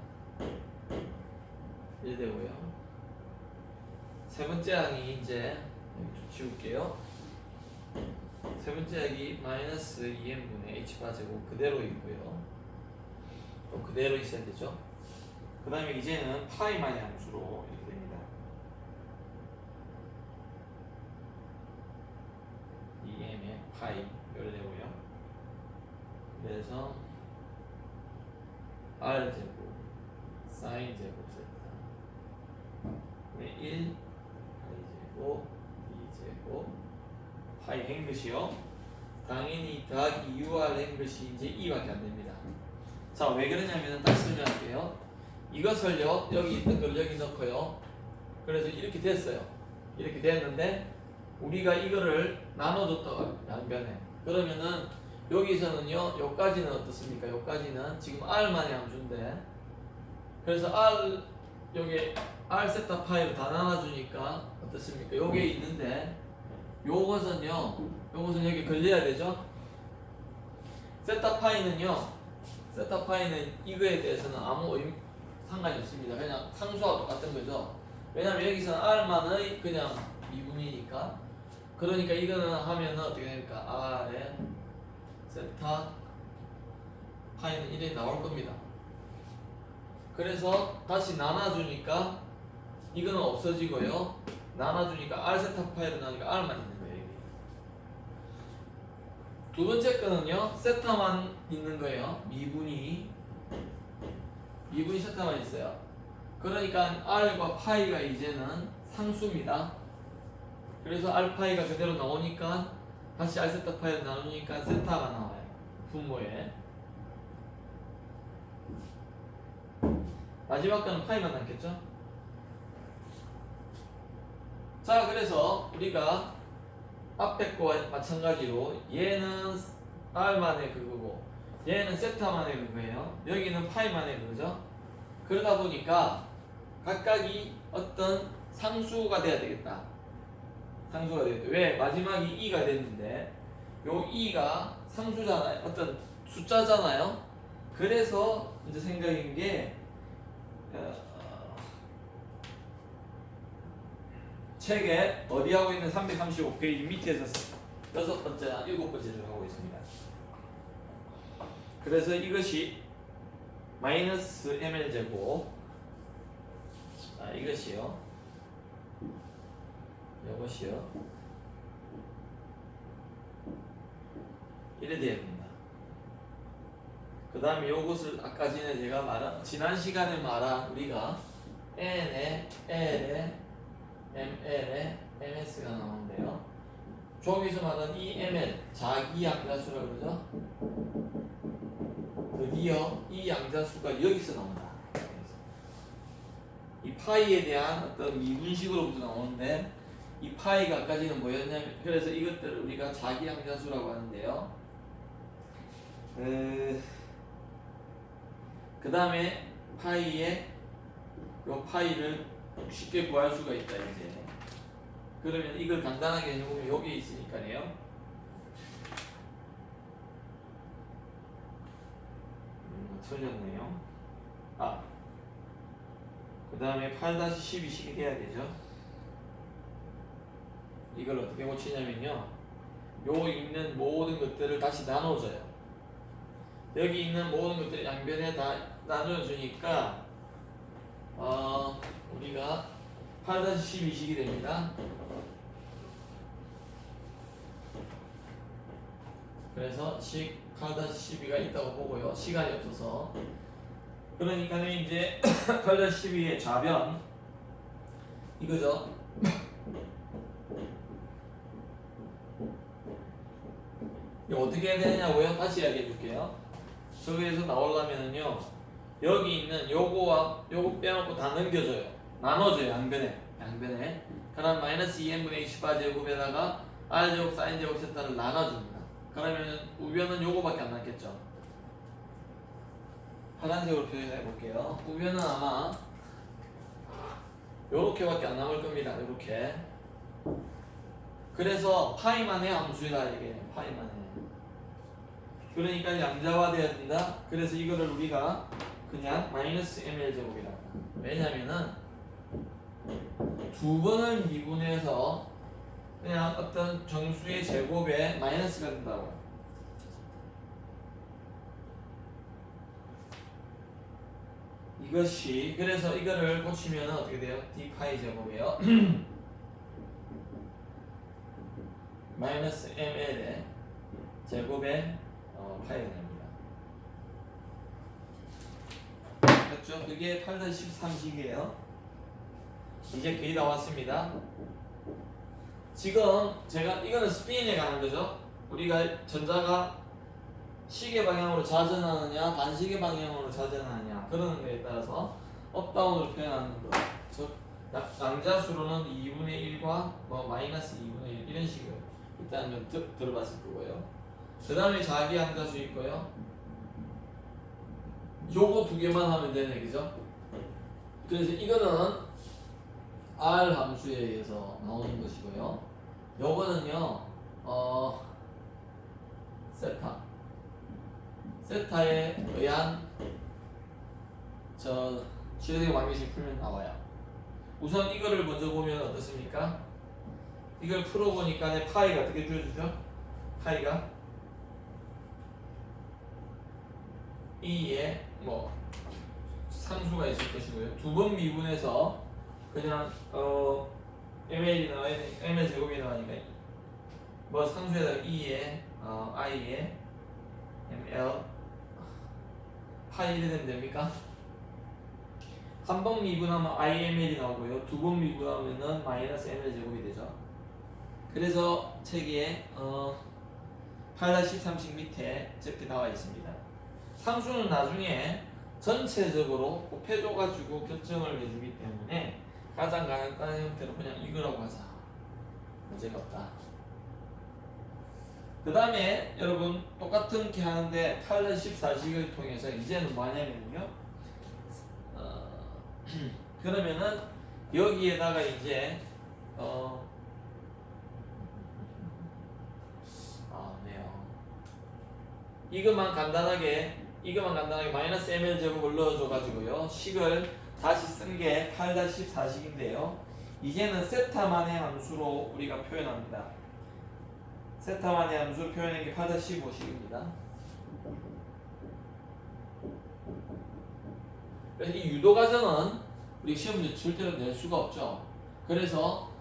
이래 되고요. 세 번째 항이 이제 여기 좀 지울게요. 세 번째 항이 마이너스 2n분의 h바 제곱 그대로 있고요. 또 그대로 있어야 되죠. 그 다음에 이제는 파이만의 함수로 이렇게 됩니다. 2m의 파이 열되고요. 그래서 r 제곱 사인 제곱 세타 1 제곱 2제곱 파이 행긋이요. 당연히 더하기 UR 행긋이 이제 2밖에 안 됩니다. 자, 왜 그러냐면 다시 설명할게요. 이것을요 여기 있는 걸 여기 넣고요. 그래서 이렇게 됐어요. 이렇게 됐는데 우리가 이거를 나눠줬다가 양변에 그러면은 여기서는요 여기까지는 어떻습니까? 여기까지는 지금 R만의 함수인데 그래서 R 여기 R 세타 파이를 다 나눠주니까 어떻습니까? 여기에 있는데 요것은 여기 걸려야 되죠? 세타 파이는 이거에 대해서는 아무 상관이 없습니다. 그냥 상수와 똑같은 거죠. 왜냐면 여기서는 R만의 그냥 미분이니까. 그러니까 이거는 하면은 어떻게 됩니까? R에 세타 파이는 1이 나올 겁니다. 그래서 다시 나눠주니까 이거는 없어지고요. 나눠주니까 R 세타 파이로 나오니까 R만 있는 거예요. 여기. 두 번째 거는요. 세타만 있는 거예요. 미분이 세타만 있어요. 그러니까 R과 파이가 이제는 상수입니다. 그래서 R 파이가 그대로 나오니까 다시 R 세타 파이로 나누니까 세타가 나와요. 분모에. 마지막 거는 파이만 남겠죠? 자, 그래서 우리가 앞에 거와 마찬가지로 얘는 R만의 그거고 얘는 세타만의 그거예요. 여기는 파이만의 그거죠. 그러다 보니까 각각이 어떤 상수가 돼야 되겠다. 상수가 되겠다. 왜? 마지막이 2가 됐는데 요 2가 상수잖아요. 어떤 숫자잖아요. 그래서 이제 생각인 게 책에 어디 하고 있는 335페이지 밑에서 6번째나 7번째를 하고 있습니다. 그래서 이것이 마이너스 ml 제곱 이것이요. 이것이요. 이래 됩니다. 그 다음에 이것을 아까 전에 제가 말한 지난 시간에 말한 우리가 n에 l에 ml에 ms가 나오는데요. 저기서 말한 이 ml 자기 양자수라고 그러죠. 드디어 이 양자수가 여기서 나온다. 이 파이에 대한 어떤 미분식으로부터 나오는데 이 파이가 아까지는 뭐였냐면 그래서 이것들을 우리가 자기 양자수라고 하는데요. 그 다음에 파이에 요 파이를 쉽게 구할 수가 있다 이제. 그러면 이걸 간단하게 해보면 여기 있으니까요. 틀렸네요. 그 다음에 8-12식이 돼야 되죠. 이걸 어떻게 고치냐면요. 요 있는 모든 것들을 다시 나눠줘요. 여기 있는 모든 것들을 양변에 다 나눠주니까 우리가 8-12식이 됩니다. 그래서 식 8-12가 있다고 보고요. 시간이 없어서. 그러니까 이제 8-12의 좌변 이거죠. 이거 어떻게 해야 되냐고요? 다시 이야기해 줄게요. 저기에서 나오려면은요. 여기 있는 요거와 요거 빼놓고 다 넘겨줘요. 나눠줘요. 양변에. 그럼 마이너스 2n분의 24제곱에다가 r제곱, 사인제곱, 세타를 나눠줍니다. 그러면 우변은 요거밖에 안 남겠죠. 파란색으로 표현해 볼게요. 우변은 아마 요렇게밖에 안 남을 겁니다. 요렇게. 그래서 파이만의 함수이다 이게 파이만의. 그러니까 양자화되어야 된다. 그래서 이거를 우리가 그냥 마이너스 ml 제곱이라고. 왜냐면은 두 번을 미분해서 그냥 어떤 정수의 제곱에 마이너스가 된다고. 이것이 그래서 이거를 고치면 어떻게 돼요? d 파이 제곱이에요. 마이너스 ml의 제곱에 파이가 됩니다. 됐죠? 그게 8-13식이에요. 이제 거의 나왔습니다. 지금 제가 이거는 스피인에 가는 거죠. 우리가 전자가 시계 방향으로 자전하느냐 반시계 방향으로 자전하느냐 그러는 거에 따라서 업다운으로 표현하는 거. 즉 양자수로는 2분의 1과 마이너스 2분의 1 이런 식으로 일단 들어봤을 거고요. 그 다음에 자기 양자수 있고요. 요거 두 개만 하면 되네, 그죠? 그래서 이거는 R 함수에 의해서 나오는 것이고요. 요거는요, 세타에 의한 지어대기 방정식 풀면 나와요. 우선 이거를 먼저 보면 어떻습니까? 이걸 풀어보니까 내 파이가 어떻게 주어지죠? 파이가 2에 뭐 상수가 있을 것이고요. 두 번 미분해서 그냥 ml이 나와 ml 제곱이 나오니까 뭐 상수에다가 2에 i에 ml 파이 이래 되면 됩니까? 한 번 미분하면 iml이 나오고요. 두 번 미분하면은 마이너스 ml 제곱이 되죠. 그래서 책에 8-13식 밑에 저렇게 나와 있습니다. 상수는 나중에 전체적으로 곱해줘가지고 결정을 해주기 때문에 가장 간단한 형태로 그냥 이거라고 하자. 문제가 없다. 그 다음에 여러분 똑같은 게 하는데 8-14식을 통해서 이제는 뭐냐면요. 그러면은 여기에다가 이제 네요. 이것만 간단하게 마이너스 ml 제곱을 넣어줘가지고요. 식을 다시 쓴 게 8-14식인데요. 이제는 세타만의 함수로 우리가 표현합니다. 세타만의 함수를 표현한 게 8-15식입니다. 그래서 이 유도과정은 우리 시험 문제 절대로 낼 수가 없죠. 그래서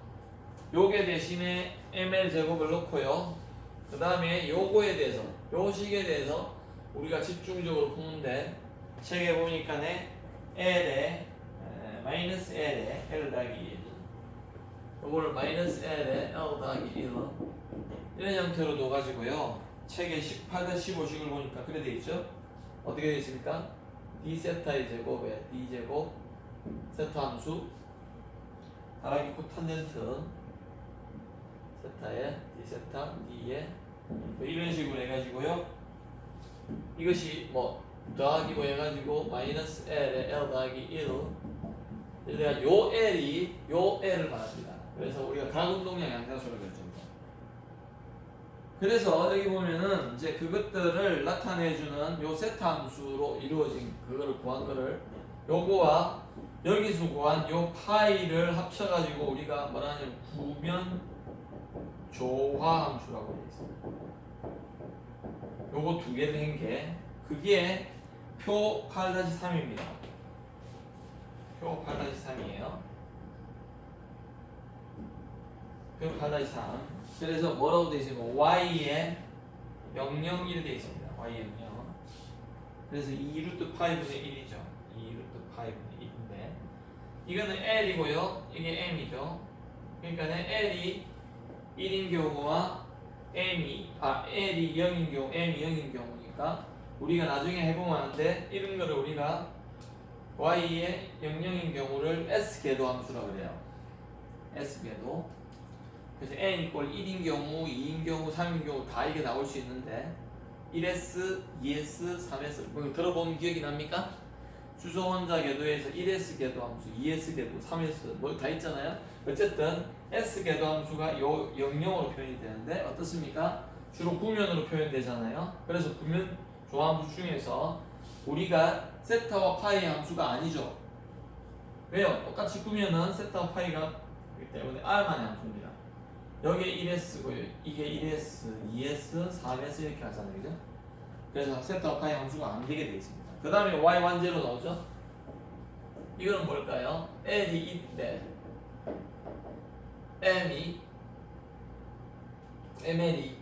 요게 대신에 ml 제곱을 넣고요. 그 다음에 요거에 대해서 요 식에 대해서 우리가 집중적으로 푸는데 책에 보니까네 L에 마이너스 L에 L 더하기 1 요거를 마이너스 L에 L 더하기 1 이런 형태로 넣어가지고요. 책에 18-15식을 보니까 그래 돼있죠. 어떻게 돼있습니까? D 세타의 제곱에 D 제곱 세타 함수 더하기 코탄젠트 세타에 D 세타 D에 뭐 이런 식으로 해가지고요. 이것이 뭐 더하기 뭐 해가지고 마이너스 L에 L 더하기 1 그러니까 요 L이 요 L을 말합니다. 그래서 우리가 가운동량 양자수를 결정합니다. 그래서 여기 보면은 이제 그것들을 나타내주는 요 세타 함수로 이루어진 그거를 구한 거를 요거와 여기서 구한 요 파이를 합쳐가지고 우리가 뭐라 하냐면 구면 조화 함수라고 되어 있습니다. 요거 두 개를 한 게 그게 표 8-3입니다. 표 8-3이에요. 표 8-3. 그래서 뭐라고 되어 있습니까? y에 001 되어 있습니다. y 0. 그래서 2루트 파이분의 1이죠. 2루트 파이분의 1인데 이거는 L이고요. 이게 M이죠. 그러니까 L이 1인 경우와 L이 0인 경우, M이 0인 경우니까 우리가 나중에 해보면 하는데 이런 거를 우리가 Y의 00인 경우를 S궤도 함수라고 그래요. S궤도. 그래서 N 이꼴 1인 경우, 2인 경우, 3인 경우 다 이게 나올 수 있는데 1S, 2S, 3S 뭐 들어본 기억이 납니까? 주소원자 궤도에서 1S 궤도 함수, 2S 궤도, 3S 뭐 다 있잖아요. 어쨌든 S 궤도 함수가 요 00으로 표현이 되는데 어떻습니까? 주로 구면으로 표현되잖아요. 그래서 구면 조함수 중에서 우리가 세타와 파이 함수가 아니죠. 왜요? 똑같이 구면은 세타와 파이가 있기 때문에 R만의 함수입니다. 여기에 1S고요. 이게 1S, 2S, 3S 이렇게 하잖아요. 그죠? 그래서 세타와 파이 함수가 안 되게 되어 있습니다. 그 다음에 Y 완제로 나오죠? 이거는 뭘까요? L이 있대. ML이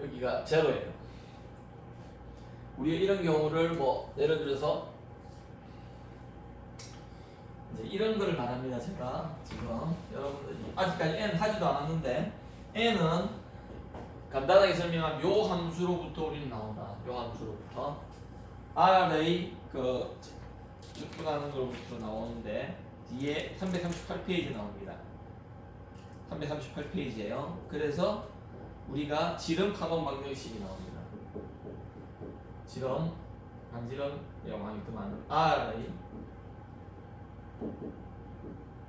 여기가 제로예요. 우리가 이런 경우를 뭐 예를 들어서 이제 이런 거를 말합니다. 제가 지금 여러분들이 아직까지 N 하지도 않았는데 N은 간단하게 설명하면 요 함수로부터 우리는 나온다. 요 함수로부터 R의 그 접근하는 것부터 나오는데 뒤에 338페이지 나옵니다. 338페이지예요. 그래서 우리가 지름 파동 방정식이 나옵니다. 지름 반지름 영항이 그만 R의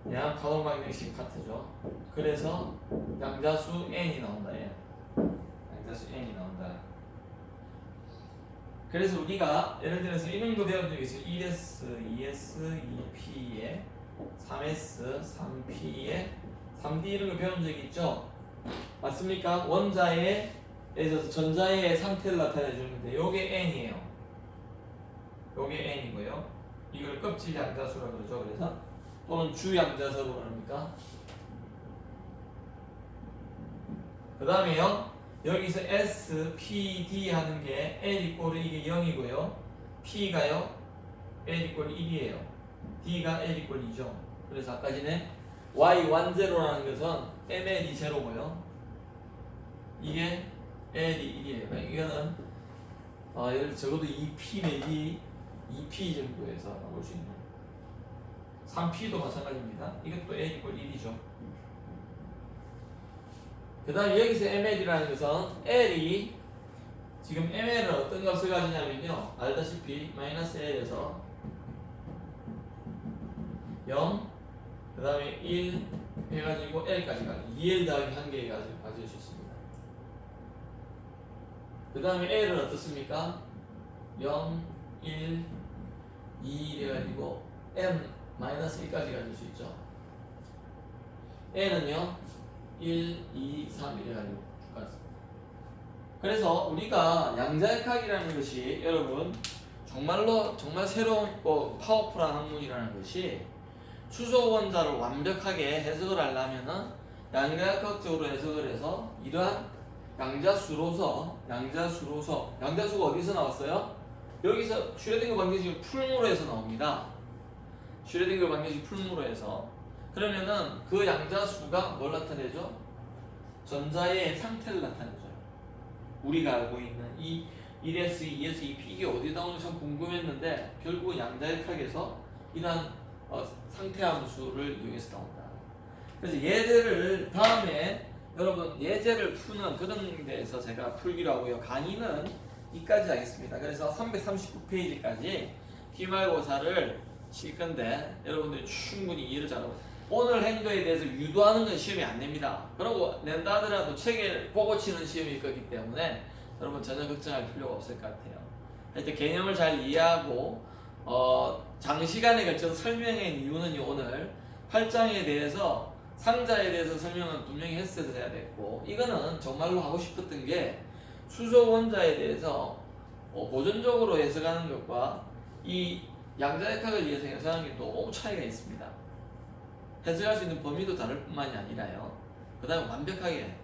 대한 파동 방정식 파트죠. 그래서 양자수 N이 나온다. N. 양자수 N이 나온다. 그래서 우리가 예를 들어서 이런 거 배운 적이 있어요. 1S, 2S, 2P에 3S, 3P에 3D 이런 거 배운 적이 있죠? 맞습니까? 원자에 있어서 전자의 상태를 나타내 주는데 요게 N이에요. 요게 N이고요. 이걸 껍질 양자수라고 그러죠. 그래서 또는 주 양자수라고 합니까? 그 다음에요. 여기서 S, P, D 하는 게 L 이꼴 이게 0이고요. P가요. L 이꼴 1이에요. D가 L 이꼴 2죠. 그래서 아까 전에 Y10라는 것은 ML이 제로고요. 이게 L이 1이에요. 이거는 예를 적어도 2P 내지 2P 정도에서 나올 수 있는 3P도 마찬가지입니다. 이것도 L 이꼴 1이죠. 그 다음에 여기서 ML이라는 것은 L이 지금 ML은 어떤 값을 가지냐면요. 알다시피 마이너스 L에서 0, 그 다음에 1 해가지고 L까지 가죠. 2L 더하기 1개 가질 수 있습니다. 그 다음에 L은 어떻습니까? 0, 1, 2 해가지고 M 마이너스 1까지 가질 수 있죠. L은요. 1, 2, 3 이래가지고 갔습니다. 그래서 우리가 양자역학이라는 것이 여러분 정말 새로운 파워풀한 학문이라는 것이 수소 원자를 완벽하게 해석을 하려면은 양자역학적으로 해석을 해서 이러한 양자수가 어디서 나왔어요? 여기서 슈레딩거 방정식을 풀무로 해서 나옵니다. 슈레딩거 방정식 풀무로 해서 그러면은 그 양자수가 뭘 나타내죠? 전자의 상태를 나타내줘요. 우리가 알고 있는 이 1S, 2S, 2P 이게 어디에 나오는지 참 궁금했는데 결국은 양자역학에서 이러한 상태 함수를 이용해서 나온다. 그래서 예제를 다음에 여러분 예제를 푸는 그런 데에서 제가 풀기로 하고요. 강의는 이까지 하겠습니다. 그래서 339페이지까지 기말고사를 칠 건데 여러분들이 충분히 이해를 잘하고 오늘 행도에 대해서 유도하는 건 시험이 안 냅니다. 그리고 낸다 하더라도 책을 보고 치는 시험일 거기 때문에 여러분 전혀 걱정할 필요가 없을 것 같아요. 하여튼 개념을 잘 이해하고 장시간에 걸쳐서 설명한 이유는 오늘 8장에 대해서 상자에 대해서 설명은 분명히 했어야 됐고 이거는 정말로 하고 싶었던 게 수소 원자에 대해서 고전적으로 해석하는 것과 이 양자역학을 위해서 해석하는 게 너무 차이가 있습니다. 해석할 수 있는 범위도 다를 뿐만이 아니라요. 그 다음에 완벽하게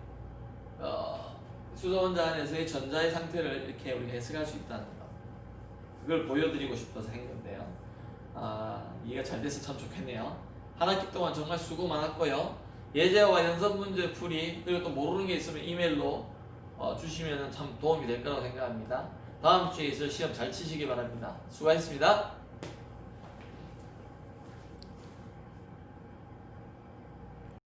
수소 원자 안에서의 전자의 상태를 이렇게 우리가 해석할 수 있다는 거. 그걸 보여드리고 싶어서 한 건데요. 이해가 잘 돼서 참 좋겠네요. 한 학기 동안 정말 수고 많았고요. 예제와 연습 문제 풀이 그리고 또 모르는 게 있으면 이메일로 주시면 참 도움이 될 거라고 생각합니다. 다음 주에 있을 시험 잘 치시기 바랍니다. 수고하셨습니다.